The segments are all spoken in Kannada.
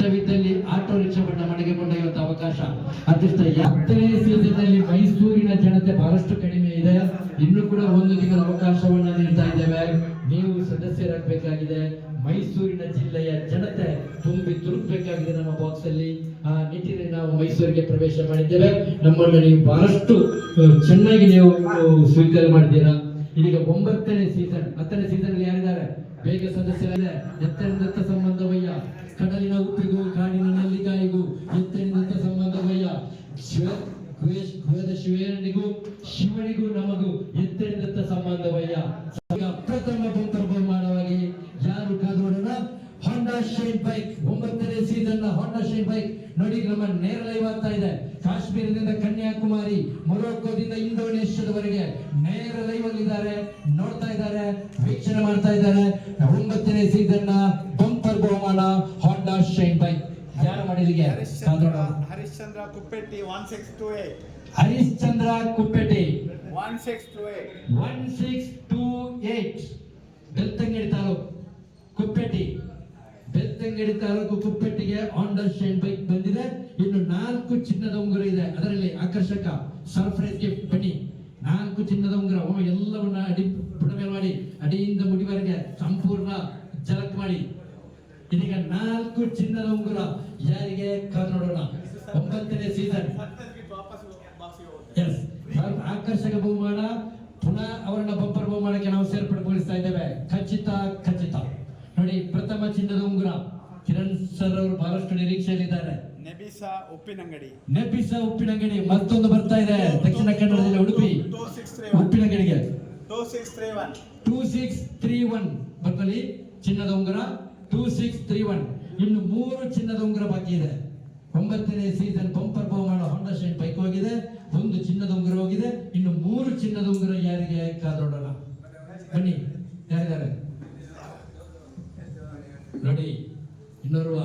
ಇಷ್ಟವಿದ್ದಲ್ಲಿ ಆಟೋ ರಿಕ್ಷಾವನ್ನ ಮನೆಗೆ ಕೊಂಡೊಯ್ಯುವಂತ ಅವಕಾಶ. ಅದೃಷ್ಟ 10ನೇ ಸೀಸನ್ನಲ್ಲಿ ಮೈಸೂರಿನ ಜನತೆ ಬಹಳಷ್ಟು ಕಡಿಮೆ ಇದೆ. ಇನ್ನು ಕೂಡ 1 ತಿಂಗಳ ಅವಕಾಶವನ್ನ ನೀಡ್ತಾ ಇದ್ದೇವೆ. ನೀವು ಸದಸ್ಯರಾಗಬೇಕಾಗಿದೆ. ಮೈಸೂರಿನ ಜಿಲ್ಲೆಯ ಜನತೆ ತುಂಬಿ ತುರುಕಬೇಕಾಗಿದೆ ನಮ್ಮ ಬಾಕ್ಸ್ ಅಲ್ಲಿ. ಆ ನಿಟ್ಟಿನಲ್ಲಿ ನಾವು ಮೈಸೂರಿಗೆ ಪ್ರವೇಶ ಮಾಡಿದ್ದೇವೆ. ನಮ್ಮನ್ನು ನೀವು ಬಹಳಷ್ಟು ಚೆನ್ನಾಗಿ ನೀವು ಸ್ವೀಕಾರ ಮಾಡಿದ್ದೀರಾ. ಇದೀಗ 9ನೇ ಸೀಸನ್. 10ನೇ ಸೀಸನ್ ಅಲ್ಲಿ ಯಾರಿದ್ದಾರೆ? ಬೇಗ ಸದಸ್ಯರಿದೆ. ಎತ್ತರದಿಂದ ಸಂಬಂಧವಯ್ಯ, ಕಡಲಿನ ಉಪ್ಪಿಗೂ ಕಾಡಿನ ನಲ್ಲಿಗಾಯಿಗೂ ಎತ್ತರದಿಂದ ಸಂಬಂಧವಯ್ಯ, ಶಿವನಿಗೂ ಶಿವನಿಗೂ ನಮಗೂ ಎತ್ತರದಿಂದ ಸಂಬಂಧವಯ್ಯ. ಪ್ರಥಮ ಬಹುಮಾನವಾಗಿ ಯಾರು ಕಾದೋಡೋಣ? Honda shine bike. 9ನೇ ಸೀಸನ್ ನ ಹೋಂಡಾ ಶೈನ್ ಬೈಕ್ ನೋಡಿ. ನಮ್ಮ ನೇರ ಲೈವ್ ಆಗ್ತಾ ಇದೆ. ಕಾಶ್ಮೀರದಿಂದ ಕನ್ಯಾಕುಮಾರಿ, ಮೊರೊಕ್ಕೋದಿಂದ ಇಂಡೋನೇಷ್ಯಾದವರೆಗೆ ನೇರ ಲೈವ್ ಅಲ್ಲಿ ಇದ್ದಾರೆ, ನೋಡ್ತಾ ಇದ್ದಾರೆ, ವೀಕ್ಷಣೆ ಮಾಡ್ತಾ ಇದ್ದಾರೆ. 9ನೇ ಸೀಸನ್ ನ ಬಂಪರ್ ಬಹುಮಾನ ಹೋಂಡಾ ಶೈನ್ ಬೈಕ್ ಯಾರ ಮಡಿಲಿಗೆ? ಹರಿಶ್ಚಂದ್ರ ಕುಪ್ಪೆಟ್ಟಿ 1628. ಹರಿಶ್ಚಂದ್ರ ಕುಪ್ಪೆಟ್ಟಿ 1628. ಬೆಳ್ತಂಗಡಿ ತಾಲೂಕು ಕುಪ್ಪೆಟ್ಟಿ. ಬೆಳ್ತಂಗಡಿ ತಾಲೂಕು ಕುಪ್ಪೆಟ್ಟಿಗೆ ಹೋಂಡಾ ಶೈನ್ ಬೈಕ್ ಬಂದಿದೆ. ಇನ್ನು 4 ಚಿನ್ನದ ಉಂಗುರ ಇದೆ. ಅದರಲ್ಲಿ ಆಕರ್ಷಕ ಸರ್ಪ್ರೈಸ್ ಗಿಫ್ಟ್ ಬನ್ನಿ. 4 ಚಿನ್ನದ ಉಂಗುರ ಎಲ್ಲವನ್ನ ಅಡಿ ಬುಡಮೇಲೆ ಮಾಡಿ ಅಡಿಯಿಂದ ಮುಡಿವರೆಗೆ ಸಂಪೂರ್ಣ ಜಲಕ್ ಮಾಡಿ. ಇದೀಗ 4 ಚಿನ್ನದ ಉಂಗುರ ಯಾರಿಗೆ? ಕಾದು ನೋಡೋಣ. 9ನೇ ಸೀಸನ್ ಆಕರ್ಷಕ ಬಹುಮಾನ. ಪುನಃ ಅವರನ್ನ ಬಂಪರ್ ಬಹುಮಾನಕ್ಕೆ ನಾವು ಸೇರ್ಪಡೆಗೊಳಿಸ್ತಾ ಇದ್ದೇವೆ. ಖಚಿತ ಖಚಿತ ನೋಡಿ. ಪ್ರಥಮ ಚಿನ್ನದ ಉಂಗುರ ಕಿರಣ್ ಸರ್ ಅವರು ಬಹಳಷ್ಟು ನಿರೀಕ್ಷೆಯಲ್ಲಿದ್ದಾರೆ. ನೆಬಿಸಾ ಉಪ್ಪಿನಂಗಡಿ. ನೆಬಿಸಾ ಉಪ್ಪಿನಂಗಡಿ ಮತ್ತೊಂದು ಬರ್ತಾ ಇದೆ ದಕ್ಷಿಣ ಕನ್ನಡ ಜಿಲ್ಲೆ ಉಡುಪಿ ಉಪ್ಪಿನಂಗಡಿಗೆ 2631 ಬರ್ತಲ್ಲಿ ಚಿನ್ನದ ಉಂಗುರ 2631. ಇನ್ನು 3 ಚಿನ್ನದ ಉಂಗುರ ಬಾಕಿ ಇದೆ. 9ನೇ ಸೀಸನ್ ಬಂಪರ್ ಬಹುಮಾನ ಹೋಂಡಾ ಶೈನ್ ಬೈಕ್ ಹೋಗಿದೆ. 1 ಚಿನ್ನದ ಉಂಗುರ ಹೋಗಿದೆ. ಇನ್ನು 3 ಚಿನ್ನದ ಉಂಗುರ ಯಾರಿಗೆ? ಕಾದೋಡೋಣ ಬನ್ನಿ. ಯಾರಿದ್ದಾರೆ ನೋಡಿ? ಇನ್ನೋರ್ವ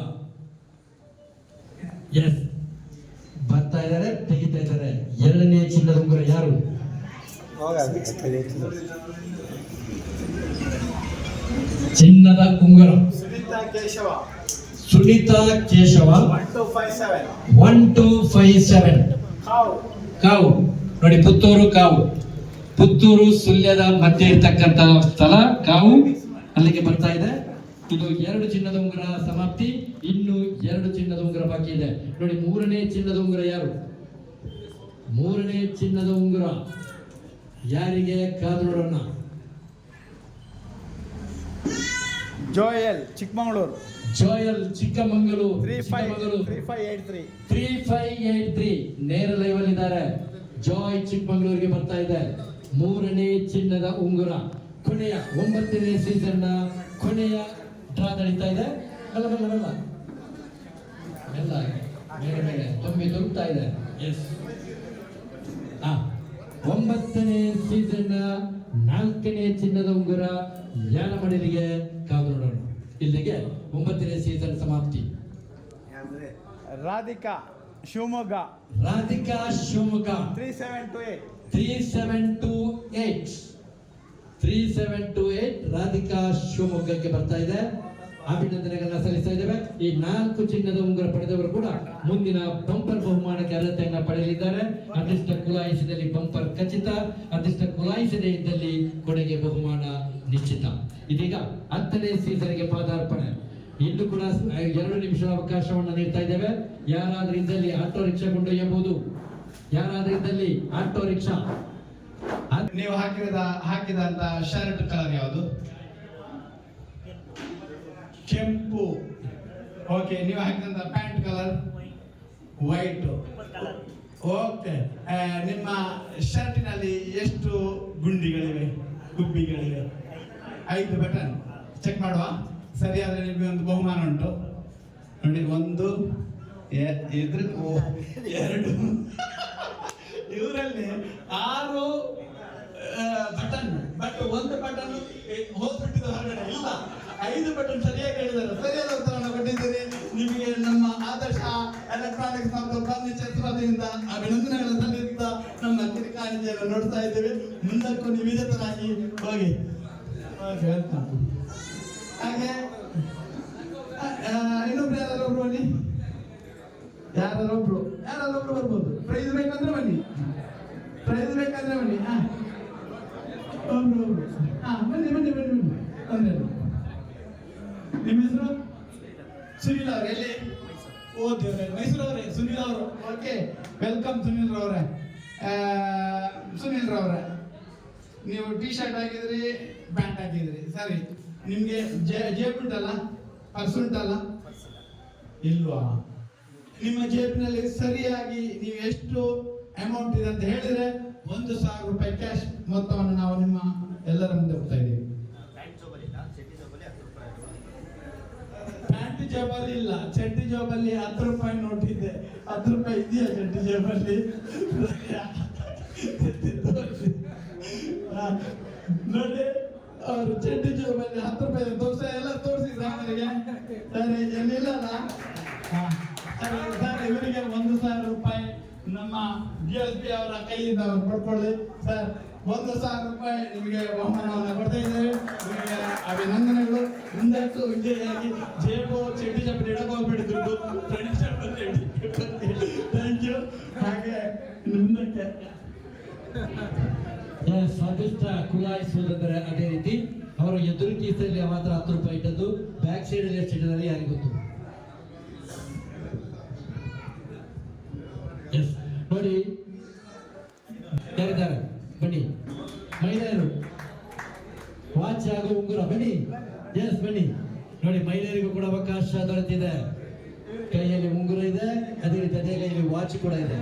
ಎಸ್ ಬರ್ತಾ ಇದ್ದಾರೆ, ತೆಗಿತಾ ಇದ್ದಾರೆ. 2ನೇ ಚಿನ್ನದ ಉಂಗುರ ಯಾರು? ಚಿನ್ನದ ಉಂಗುರ ಸುನೀತಾ ಕೇಶವ 1257. ಕಾವು ನೋಡಿ. ಪುತ್ತೂರು ಕಾವು. ಪುತ್ತೂರು ಸುಳ್ಯದ ಮಧ್ಯೆ ಇರ್ತಕ್ಕಂತ ಸ್ಥಳ ಕಾವು. ಅಲ್ಲಿಗೆ ಬರ್ತಾ ಇದೆ. ಇದು 2 ಚಿನ್ನದ ಉಂಗುರ ಸಮಾಪ್ತಿ. ಇನ್ನು 2 ಚಿನ್ನದ ಉಂಗುರ ಬಾಕಿ ಇದೆ ನೋಡಿ. 3ನೇ ಚಿನ್ನದ ಉಂಗುರ ಯಾರು? 3ನೇ ಚಿನ್ನದ ಉಂಗುರ ಯಾರಿಗೆ? ಕಾದು ನೋಡೋಣ. ಜೋಯಲ್ ಚಿಕ್ಕಮಗಳೂರು. ಜೋಯಲ್ ಚಿಕ್ಕಮಗಳೂರು 3583 ನೇರ ಲೈವ್ ಅಲ್ಲಿ ಇದ್ದಾರೆ. ಜಾಯ್ ಚಿಕ್ಕಮಗಳೂರಿಗೆ ಬರ್ತಾ ಇದೆ. 3ನೇ ಚಿನ್ನದ ಉಂಗುರ. ಕೊನೆಯ 9ನೇ ಸೀಸನ್ ನ ಕೊನೆಯ ಡ್ರಾ ನಡೀತಾ ಇದೆ. ಅಲ್ಲ ಮೇಲೆ ಮೇಲೆ ತುಂಬಿ ತುರುಕ್ತಾ ಇದೆ. ಎಸ್ 9ನೇ ಸೀಸನ್ ನ 4ನೇ ಚಿನ್ನದ ಉಂಗುರ ಯಾರ ಮಡಿಲಿಗೆ? ಕಾದು ನೋಡೋಣ. ಇಲ್ಲಿಗೆ 9ನೇ ಸೀಸನ್ ಸಮಾಪ್ತಿ. ರಾಧಿಕಾ ಶಿವಮೊಗ್ಗ 3728 ರಾಧಿಕಾ ಶಿವಮೊಗ್ಗಕ್ಕೆ ಬರ್ತಾ ಇದೆ. ಅಭಿನಂದನೆಗಳನ್ನ ಸಲ್ಲಿಸ್ತಾ ಇದ್ದೇವೆ. ಈ 4 ಚಿನ್ನದ ಉಂಗುರ ಪಡೆದವರು ಕೂಡ ಮುಂದಿನ ಬಂಪರ್ ಬಹುಮಾನಕ್ಕೆ ಅರ್ಹತೆಯನ್ನ ಪಡೆಯಲಿದ್ದಾರೆ. ಅದೃಷ್ಟ ಕುಲಾಯಿಸಿದಲ್ಲಿ ಬಂಪರ್ ಖಚಿತ, ಅದೃಷ್ಟ ಕುಲಾಯಿಸದೇ ಇದ್ದಲ್ಲಿ ಕೊನೆಗೆ ಬಹುಮಾನ ನಿಶ್ಚಿತ. ಇದೀಗ 10ನೇ ಸೀಸನ್ಗೆ ಪಾದಾರ್ಪಣೆ. ಇನ್ನು ಕೂಡ 2 ನಿಮಿಷದ ಅವಕಾಶವನ್ನು ನೀಡ್ತಾ ಇದ್ದೇವೆ. ಯಾರಾದ್ರೂ ಇದ್ದಲ್ಲಿ ಆಟೋ ರಿಕ್ಷಾ ಕೊಂಡೊಯ್ಯಬಹುದು. ಯಾರಾದ್ರೂ ಇದ್ದಲ್ಲಿ ಆಟೋ ರಿಕ್ಷಾ. ನೀವು ಹಾಕಿದಂತ ಶರ್ಟ್ ಕಲರ್ ಯಾವುದು? ಕೆಂಪು. ಓಕೆ. ನೀವು ಹಾಕಿದಂತ ಪ್ಯಾಂಟ್ ಕಲರ್ ವೈಟ್. ಓಕೆ. ನಿಮ್ಮ ಶರ್ಟಿನಲ್ಲಿ ಎಷ್ಟು ಗುಂಡಿಗಳಿವೆ, ಗುಬ್ಬಿಗಳಿವೆ? 5 ಬಟನ್. ಚೆಕ್ ಮಾಡುವ. ಸರಿಯಾದ್ರೆ ನಿಮಗೆ ಒಂದು ಬಹುಮಾನ ಉಂಟು ನೋಡಿ. 1 2 ಇವರಲ್ಲಿ 6 ಬಟನ್. ಬಟ್ 1 ಬಟನ್ ಹೋಗ್ಬಿಟ್ಟಿದ್ದು ಹೊರಗಡೆ ಇಲ್ಲ. 5 ಬಟನ್ ಸರಿಯಾಗಿ ಹೇಳಿದ್ದಾರೆ. ಸರಿಯಾದ ಉತ್ತರವನ್ನು ಕೊಟ್ಟಿದ್ದೀರಿ. ನಿಮಗೆ ನಮ್ಮ ಆದರ್ಶ ಎಲೆಕ್ಟ್ರಾನಿಕ್ಸ್ ಮತ್ತು ಫರ್ನಿಚರ್ ವತಿಯಿಂದ ಅಭಿನಂದನೆಗಳನ್ನು ಸಲ್ಲಿಸುತ್ತಾ ನಮ್ಮ ಕಿರಿಕಾಣಿಕೆಯನ್ನು ನೋಡ್ತಾ ಇದ್ದೇವೆ. ಮುಂದಕ್ಕೂ ನೀವು ಇದೇ ತರಾಗಿ ಹೋಗಿ. ಹಾಗೆ ಇನ್ನೊಬ್ರು ಯಾರೊಬ್ರು ಬನ್ನಿ, ಯಾರೊಬ್ರು ಬರ್ಬೋದು. ಪ್ರೈಸ್ ಬೇಕಂದ್ರೆ ಬನ್ನಿ, ಪ್ರೈಸ್ ಬೇಕಂದ್ರೆ ಬನ್ನಿ. ಒಬ್ರು ಬನ್ನಿ ತೊಂದರೆ. ನಿಮ್ಮ ಹೆಸರು? ಸುನೀಲ್ ಅವ್ರೆ. ಎಲ್ಲಿ? ಓ ದೇವ್ರೆ, ಮೈಸೂರವ್ರೆ. ಸುನೀಲ್ ಅವರು. ಓಕೆ, ವೆಲ್ಕಮ್ ಸುನೀಲ್ ರವ್ರೆ. ಸುನೀಲ್ ರವ್ರೆ, ನೀವು ಟೀ ಶರ್ಟ್ ಹಾಕಿದ್ರಿ, ಪ್ಯಾಂಟ್ ಹಾಕಿದ್ರಿ, ಸರಿ. ನಿಮ್ಗೆ ಜೇಬ್ ಉಂಟಲ್ಲ, ಪರ್ಸ್ ಉಂಟಲ್ಲ? ಇಲ್ವಾ? ನಿಮ್ಮ ಜೇಬಿನಲ್ಲಿ ಸರಿಯಾಗಿ ನೀವು ಎಷ್ಟು ಅಮೌಂಟ್ ಇದೆ ಅಂತ ಹೇಳಿದ್ರೆ 1,000 ರೂಪಾಯಿ ಕ್ಯಾಶ್ ಮೊತ್ತವನ್ನು ನಾವು ನಿಮ್ಮ ಎಲ್ಲರ ಮುಂದೆ ಹೋಗ್ತಾ ಇದ್ದೀವಿ. ಪ್ಯಾಂಟ್ ಜೇಬಲ್ಲಿ ಇಲ್ಲ, ಚಡ್ಡಿ ಜೇಬಲ್ಲಿ 10 ರೂಪಾಯಿ ನೋಟ್ ಇದೆ. 10 ರೂಪಾಯಿ ಇದೆಯಾ ಚಡ್ಡಿ ಜೇಬಲ್ಲಿ? ನೋಡಿ, ಅವರು ಚಡ್ಡಿ ಜೇಬಲ್ಲಿ 10 ರೂಪಾಯಿ ತೋರ್ಸ, ಎಲ್ಲ ತೋರಿಸಿ ಸಾಮರಿಗೆ. ಸರಿ, ಎಲ್ಲಿಲ್ಲ ಸರ್, ಇವರಿಗೆ 1,000 ರೂಪಾಯಿ ನಮ್ಮ DSP ಅವರ ಕೈಯಿಂದ ಅವರು ಪಡ್ಕೊಳ್ಳಿ. ಸರ್, 1,000 ರೂಪಾಯಿ ನಿಮಗೆ ಬಹುಮಾನವನ್ನು ಕೊಡ್ತಾ ಇದ್ದೇವೆ. ನಿಮಗೆ ಅಭಿನಂದನೆಗಳು. ಮುಂದಕ್ಕೆ ವಿಜಯಾಗಿ ಜೇಬು ಚಡ್ಡಿ ಜಬ್ಬಿ ಇಡಕ್ಕೆ ಹೋಗ್ಬೇಡಿ, ದುಡ್ಡು ಥ್ಯಾಂಕ್ ಯು. ಹಾಗೆ ಮುಂದಕ್ಕೆ ಸ್ವಾದಿಷ್ಟ ಕುಲಾಯಿಸುವುದಂದ್ರೆ ಅದೇ ರೀತಿ ಅವರು ಎದುರು ಕೀಸಲ್ಲಿ ಮಾತ್ರ 10 ರೂಪಾಯಿ ಇಟ್ಟದ್ದು, ಬ್ಯಾಕ್ ಸೈಡ್ ಅಲ್ಲಿ ಎಷ್ಟು ಇಟ್ಟಿದ್ದಾರೆ ಯಾರಿಗೆ ಗೊತ್ತು? ಎಸ್, ನೋಡಿ ಯಾರಿದ್ದಾರೆ ಬನ್ನಿ. ಮಹಿಳೆಯರು ವಾಚ್ ಹಾಗೂ ಉಂಗುರ ಬನ್ನಿ. ಎಸ್ ಬನ್ನಿ. ನೋಡಿ, ಮಹಿಳೆಯರಿಗೂ ಕೂಡ ಅವಕಾಶ ದೊರೆತಿದೆ. ಕೈಯಲ್ಲಿ ಉಂಗುರ ಇದೆ, ಅದೇ ರೀತಿ ಅದೇ ಕೈಯಲ್ಲಿ ವಾಚ್ ಕೂಡ ಇದೆ.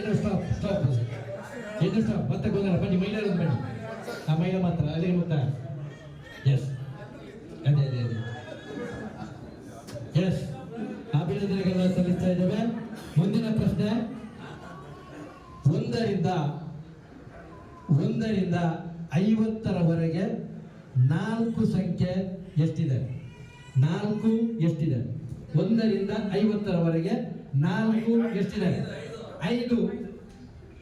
ಏನು ಸ್ಟಾಪ್ ಸ್ಟಾಪ್ ಏನು ಸ್ಟಾಪ್, ಮತ್ತೆ ಗೊಂದಲ. ಬನ್ನಿ, ಮಹಿಳೆಯರು ಬನ್ನಿ. ಆ ಮಹಿಳೆ ಮಾತ್ರ ಅಲ್ಲಿ ಮುಕ್ತ. ಎಸ್, ಅದೇ ಅದೇ ಅದೇ. ಎಸ್, ಅಭಿನಂದನೆಗಳನ್ನ ಸಲ್ಲಿಸ್ತಾ ಇದ್ದೇವೆ. ಮುಂದಿನ ಪ್ರಶ್ನೆ, 1ರಿಂದ 50ರವರೆಗೆ 4 ಸಂಖ್ಯೆ ಎಷ್ಟಿದೆ? 4 ಎಷ್ಟಿದೆ? 1ರಿಂದ 50ರವರೆಗೆ 4 ಎಷ್ಟಿದೆ? 5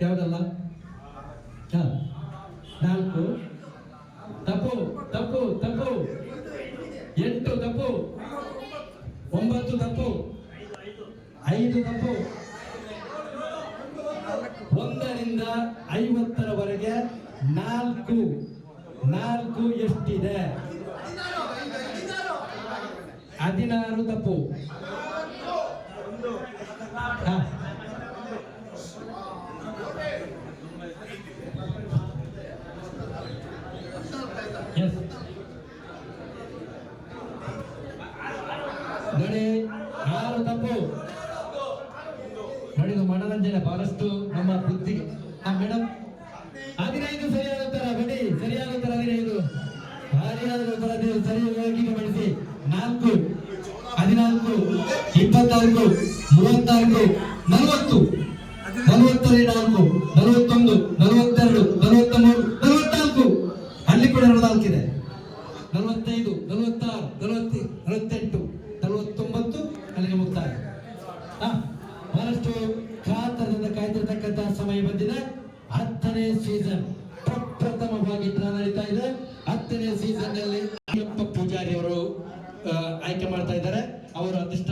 ಯಾವುದಲ್ಲ? 4 ತಪ್ಪು ತಪ್ಪು ತಪ್ಪು. 8 ತಪ್ಪು. 9 ತಪ್ಪು. 5 ತಪ್ಪು. 1ರಿಂದ 50ರವರೆಗೆ 4 ಎಷ್ಟಿದೆ? 16 ತಪ್ಪು. ನೋಡಿ, 6 ತಪ್ಪು. ನೋಡಿ, ಮನೋರಂಜನೆ ಬಹಳಷ್ಟು ನಮ್ಮ ಬುದ್ಧಿಗೆ. ಮೇಡಮ್, 15 ಸರಿಯಾದ ಉತ್ತರ. ಬನ್ನಿ, ಸರಿಯಾದ ಉತ್ತರ 15. ಸರಿಯಾದ ಉತ್ತರ ಸರಿಯಾಗಿ ಗಮನಿಸಿ. 4, 14, 24, 34, 40, 44, 41, 42, 43, 44. ಅಲ್ಲಿ ಕೂಡ 44 ಇದೆ. 45, 46, 48, 49 ಅಲ್ಲಿಗೆ ಮುಕ್ತಾಯ. ಬಹಳಷ್ಟು ಕಾತರದಿಂದ ಕಾಯ್ತಿರ್ತಕ್ಕಂತಹ ಸಮಯ ಬಂದಿದೆ. 10ನೇ ಸೀಸನ್ ಪ್ರಪ್ರಥಮವಾಗಿ ನಡೀತಾ ಇದೆ. 10ನೇ ಸೀಸನ್ ನಲ್ಲಿ ಅಯ್ಯಪ್ಪ ಪೂಜಾರಿ ಅವರು ಆಯ್ಕೆ ಮಾಡ್ತಾ ಇದ್ದಾರೆ. ಅವರು ಅದೃಷ್ಟ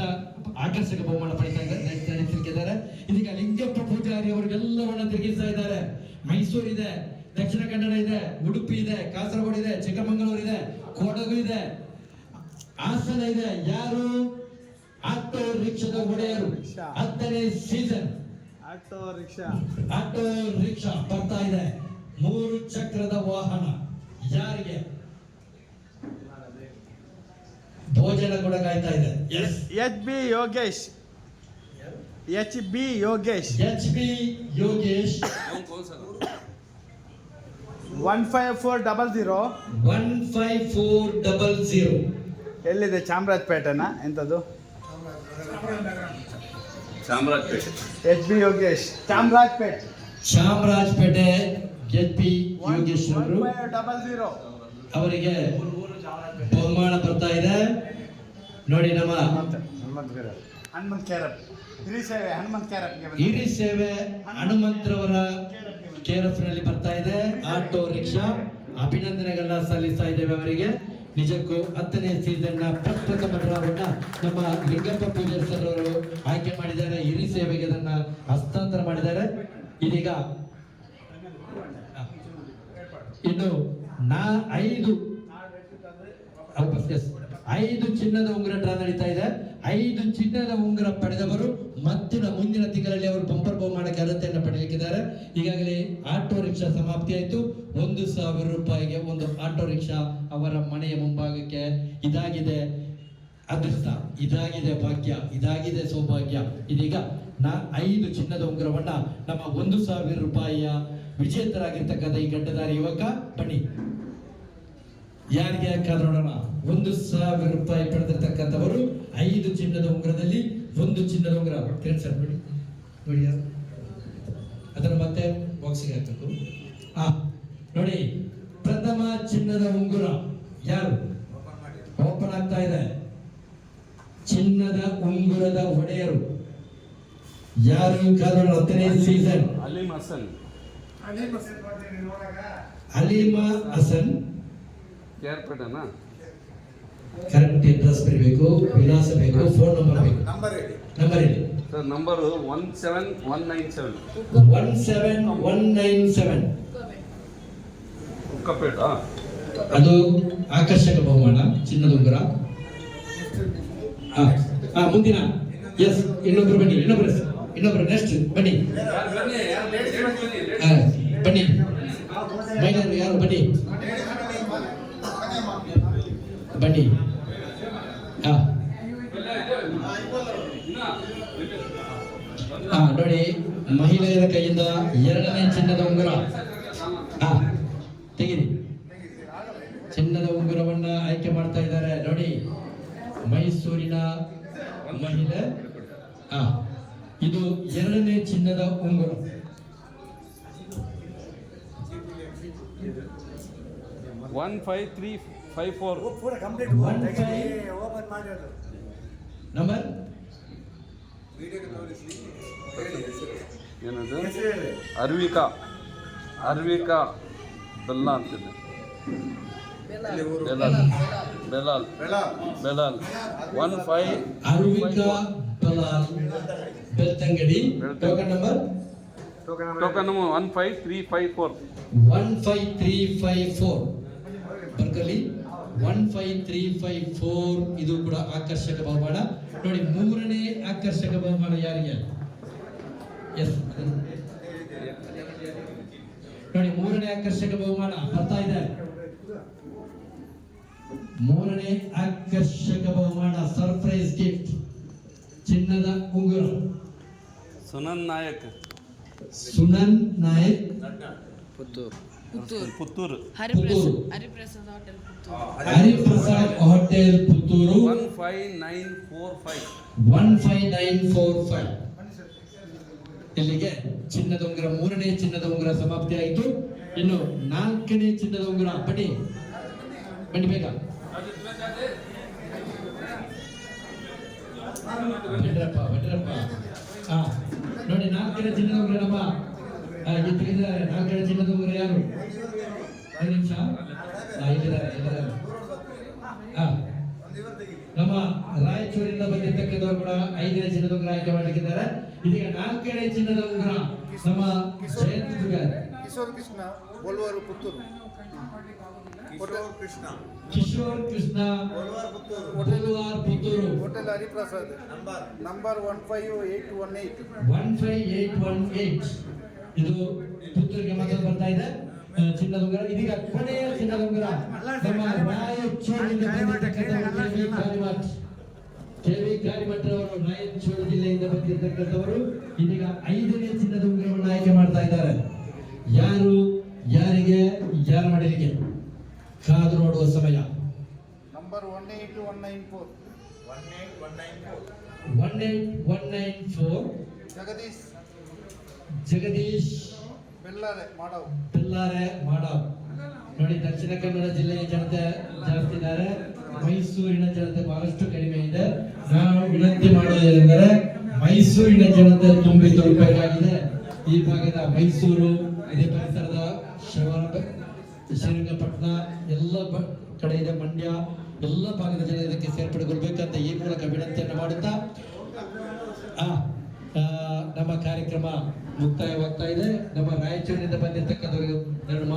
ಆಕರ್ಷಕ ಬಹುಮಾನ ಪಡಿತಾ ಇದ್ದಾರೆ. ಇದೀಗ ಲಿಂಗಪ್ಪ ಪೂಜಾರಿ ಅವರಿಗೆಲ್ಲವನ್ನ ತಿರುಗಿಸ್ತಾ ಇದ್ದಾರೆ. ಮೈಸೂರು ಇದೆ, ದಕ್ಷಿಣ ಕನ್ನಡ ಇದೆ, ಉಡುಪಿ ಇದೆ, ಕಾಸರಗೋಡು ಇದೆ, ಚಿಕ್ಕಮಗಳೂರು ಇದೆ, ಕೊಡಗು ಇದೆ, ಹಾಸನ ಇದೆ. ಯಾರು? ಆಟೋ ರಿಕ್ಷಾದ ಒಡೆಯರು. 10ನೇ ಸೀಸನ್ ಆಟೋ ರಿಕ್ಷಾ ಬರ್ತಾ ಇದೆ. 3 ಚಕ್ರದ ವಾಹನ. ಯಾರಿಗೆ? ಭೋಜನ ಕೂಡ ಕಾಯ್ತಾ ಇದೆ. H B Yogesh. 15400. 15400. ಎಲ್ಲಿದೆ? ಚಾಮರಾಜಪೇಟೆನಾ? ಎಂತದ್ದು? H B Yogesh, Chamarajpet. H B Yogesh ಅವರು 15400 ಅವರಿಗೆ ಬಹುಮಾನ ಬರ್ತಾ ಇದೆ. ನೋಡಿ, ನಮ್ಮ ಹನುಮಂತ್ ಕ್ಯಾರಪ್ ಹಿರಿ ಸೇವೆ ಹನುಮಂತ್ ಕ್ಯಾರಪ್ಗೆ ಹಿರಿ ಸೇವೆ ಹನುಮಂತ್ರವರ ಕೇರಫ್ನಲ್ಲಿ ಬರ್ತಾ ಇದೆ. ಆಟೋ ರಿಕ್ಷಾ ಅಭಿನಂದನೆಗಳನ್ನ ಸಲ್ಲಿಸ್ತಾ ಇದ್ದೇವೆ ಅವರಿಗೆ. ನಿಜಕ್ಕೂ 10ನೇ ಸೀಸನ್ ನ ಪ್ರಪ್ರಥಮ ಡ್ರಾವನ್ನ ನಮ್ಮ ಲಿಂಗಪ್ಪ ಪೂಜಾರಿ ಸರ್ ಅವರು ಆಯ್ಕೆ ಮಾಡಿದ್ದಾರೆ. ಹಿರಿ ಸೇವೆಗೆ ಅದನ್ನ ಹಸ್ತಾಂತರ ಮಾಡಿದ್ದಾರೆ. ಇದೀಗ ಇನ್ನು 5 ಚಿನ್ನದ ಉಂಗುರ ಡ್ರಾ ನಡೀತಾ ಇದೆ. 5 ಚಿನ್ನದ ಉಂಗುರ ಪಡೆದವರು ಮುಂದಿನ ತಿಂಗಳಲ್ಲಿ ಅವರು ಬಂಪರ್ ಬಹುಮಾನಕ್ಕೆ ಅರ್ಹತೆಯನ್ನು ಪಡೆಯಲಿಕ್ಕಿದ್ದಾರೆ. ಈಗಾಗಲೇ ಆಟೋ ರಿಕ್ಷಾ ಸಮಾಪ್ತಿ ಆಯಿತು. 1,000 ರೂಪಾಯಿಗೆ ಒಂದು ಆಟೋ ರಿಕ್ಷಾ ಅವರ ಮನೆಯ ಮುಂಭಾಗಕ್ಕೆ. ಇದಾಗಿದೆ ಅದೃಷ್ಟ, ಇದಾಗಿದೆ ಭಾಗ್ಯ, ಇದಾಗಿದೆ ಸೌಭಾಗ್ಯ. ಇದೀಗ 5 ಚಿನ್ನದ ಉಂಗುರವನ್ನ ನಮ್ಮ 1,000 ರೂಪಾಯಿಯ ವಿಜೇತರಾಗಿರ್ತಕ್ಕಂಥ ಈ ಗಡ್ಡದಾರಿ ಯುವಕ ಬನ್ನಿ. ಯಾರಿಗೆ ಯಾಕಾದ್ರೂ ನೋಡೋಣ. 1,000 ರೂಪಾಯಿ ಪಡೆದಿರ್ತಕ್ಕಂಥವರು 5 ಚಿನ್ನದ ಉಂಗುರದಲ್ಲಿ 1 ಚಿನ್ನದ ಉಂಗುರ ಸರ್ ನೋಡಿ ನೋಡಿ ಅದನ್ನು ಮತ್ತೆ ಬಾಕ್ಸಿಗೆ ಹಾಕಬೇಕು. ನೋಡಿ, ಪ್ರಥಮ ಚಿನ್ನದ ಉಂಗುರ ಯಾರು ಓಪನ್ ಆಗ್ತಾ ಇದೆ. ಚಿನ್ನದ ಉಂಗುರದ ಒಡೆಯರು ಯಾರು? 10ನೇ season Aleema Hasan. Correct address ಬರಬೇಕು, ವಿಳಾಸ ಬೇಕು, ಫೋನ್ ನಂಬರ್ ಬೇಕು. ನಂಬರ್ ಹೇಳಿ ಸರ್. ನಂಬರ್ 17197 17197. ಉಕ್ಕಪೇಟ. ಅದು ಆಕರ್ಷಕ ಬಹುಮಾನ ಚಿನ್ನದ ಉಂಗುರ. ಮುಂದಿನ ಎಸ್ ಇನ್ನೊಬ್ರು ಬನ್ನಿ, ಇನ್ನೊಬ್ರು ನೆಕ್ಸ್ಟ್ ಬನ್ನಿ ಬನ್ನಿ ಮಹಿಳೆಯರು ಯಾರು ಬನ್ನಿ ಬನ್ನಿ. ನೋಡಿ, ಮಹಿಳೆಯರ ಕೈಯಿಂದ 2ನೇ ಚಿನ್ನದ ಉಂಗುರ ತೆಗಿರಿ. ಚಿನ್ನದ ಉಂಗುರವನ್ನ ಆಯ್ಕೆ ಮಾಡ್ತಾ ಇದ್ದಾರೆ. ನೋಡಿ, ಮೈಸೂರಿನ ಮಹಿಳೆ. ಇದು 2ನೇ ಚಿನ್ನದ ಉಂಗುರ. ನಂಬರ್ ಏನದು? ಅರ್ವಿಕಾ ಬೆಲ್ಲಾ ಅಂತಿದೆ. ಬೆಲಾಲ್ 15 ಅರ್ವಿಕಾ ಬೆಲಾಲ್ ಬೆಳ್ತಂಗಡಿ. Token number 15354. 15354 ಬರ್ಕಲ್ಲಿ 15354. ಇದು ಕೂಡ ಆಕರ್ಷಕ ಬಹುಮಾನ. ನೋಡಿ, 3ನೇ ಆಕರ್ಷಕ ಬಹುಮಾನ ಯಾರಿಗೆ? ಎಸ್ ನೋಡಿ, 3ನೇ ಆಕರ್ಷಕ ಬಹುಮಾನ ಬರ್ತಾ ಇದೆ. 3ನೇ ಆಕರ್ಷಕ ಬಹುಮಾನ ಸರ್ಪ್ರೈಸ್ ಗಿಫ್ಟ್ ಚಿನ್ನದ ಉಂಗುರ. ಸುನನ್ ನಾಯಕ್ ಪುತ್ತೂರು. ಹರಿಪ್ರಸಾದ್ ಹೋಟೆಲ್ ಪುತ್ತೂರು. 15945. ಇಲ್ಲಿಗೆ ಚಿನ್ನದ ಉಂಗುರ 3ನೇ ಚಿನ್ನದ ಉಂಗುರ ಸಮಾಪ್ತಿ ಆಯಿತು. ಇನ್ನು 4ನೇ ಚಿನ್ನದ ಉಂಗುರ. ಬನ್ನಿ ಬೇಗ ಬಡ್ರಪ್ಪ. ನೋಡಿ, 4ನೇ ಚಿನ್ನದ ಉಂಗುರ ನಮ್ಮ 4ನೇ ಚಿನ್ನದ ಉಂಗುರ ಯಾರು? 5 ನಿಮಿಷ ಇಲ್ಲಿದ್ದಾರೆ. ನಮ್ಮ ರಾಯಚೂರಿಂದ ಬಂದಿರ್ತಕ್ಕಂಥವ್ರು ಕೂಡ 5ನೇ ಚಿನ್ನದ ಉಂಗುರ ಆಯ್ಕೆ ಮಾಡಲಿಕ್ಕಿದ್ದಾರೆ. ಇದೀಗ 4ನೇ ಚಿನ್ನದ ಉಂಗುರ ನಮ್ಮ ಕಿಶೋರ್ ಕೃಷ್ಣ ಬೋಲ್ವಾರು ಪುತ್ತೂರು. ಕಿಶೋರ್ ಕೃಷ್ಣ ಬೋಲ್ವಾರ್ ಪುತ್ತೂರು. Hotel Hariprasad number 15818. 15818. ಇದು ಪುತ್ತೂರಿಗೆ ಮೊದಲು ಬರ್ತಾ ಇದೆ ಚಿನ್ನದ ಉಂಗುರ. ಇದೀಗ ಕೊನೆಯ ಚಿನ್ನದ ಉಂಗುರ ನಮ್ಮ ರಾಯಚೂರಿನಿಂದ ಬಂದಿರತಕ್ಕಂಥವರು ಕೆವಿ ಕಾರಿಮಠ್ ಅವರು ರಾಯಚೂರು ಜಿಲ್ಲೆಯಿಂದ ಬಂದಿರತಕ್ಕಂಥವರು. ಇದೀಗ 5ನೇ ಚಿನ್ನದ ಉಂಗುರವನ್ನು ಆಯ್ಕೆ ಮಾಡ್ತಾ ಇದ್ದಾರೆ. ಯಾರು ಮಾಡಲಿಕ್ಕೆ ಕಾದು ನೋಡುವ ಸಮಯ. ನಂಬರ್ 18194. 18194. ಜಗದೀಶ್ ಬೆಲ್ಲಾರೆ ಮಾಡಾವ್. ನೋಡಿ, ದಕ್ಷಿಣ ಕನ್ನಡ ಜಿಲ್ಲೆಯ ಜನತೆ ಜಾಸ್ತಿ ಇದ್ದಾರೆ. ಮೈಸೂರಿನ ಜನತೆ ಬಹಳಷ್ಟು ಕಡಿಮೆ ಇದೆ. ನಾವು ವಿನಂತಿ ಮಾಡೋದೇನೆಂದರೆ ಮೈಸೂರಿನ ಜನತೆ ತುಂಬಿ ತುಳುಕಬೇಕಾಗಿದೆ. ಈ ಭಾಗದ ಮೈಸೂರು, ಇದೇ ಪರಿಸರದ ಶ್ರೀರಂಗಪಟ್ಟಣ ಎಲ್ಲ ಕಡೆ ಇದೆ, ಮಂಡ್ಯ ಎಲ್ಲ ಭಾಗದ ಜನ ಇದಕ್ಕೆ ಸೇರ್ಪಡೆಗೊಳ್ಬೇಕಂತ ಈ ಮೂಲಕ ವಿನಂತಿಯನ್ನು ಮಾಡುತ್ತಾ ನಮ್ಮ ಕಾರ್ಯಕ್ರಮ ಮುಕ್ತಾಯವಾಗ್ತಾ ಇದೆ. ನಮ್ಮ ರಾಯಚೂರಿನಿಂದ ಬಂದಿರತಕ್ಕಂಥವರಿಗೆ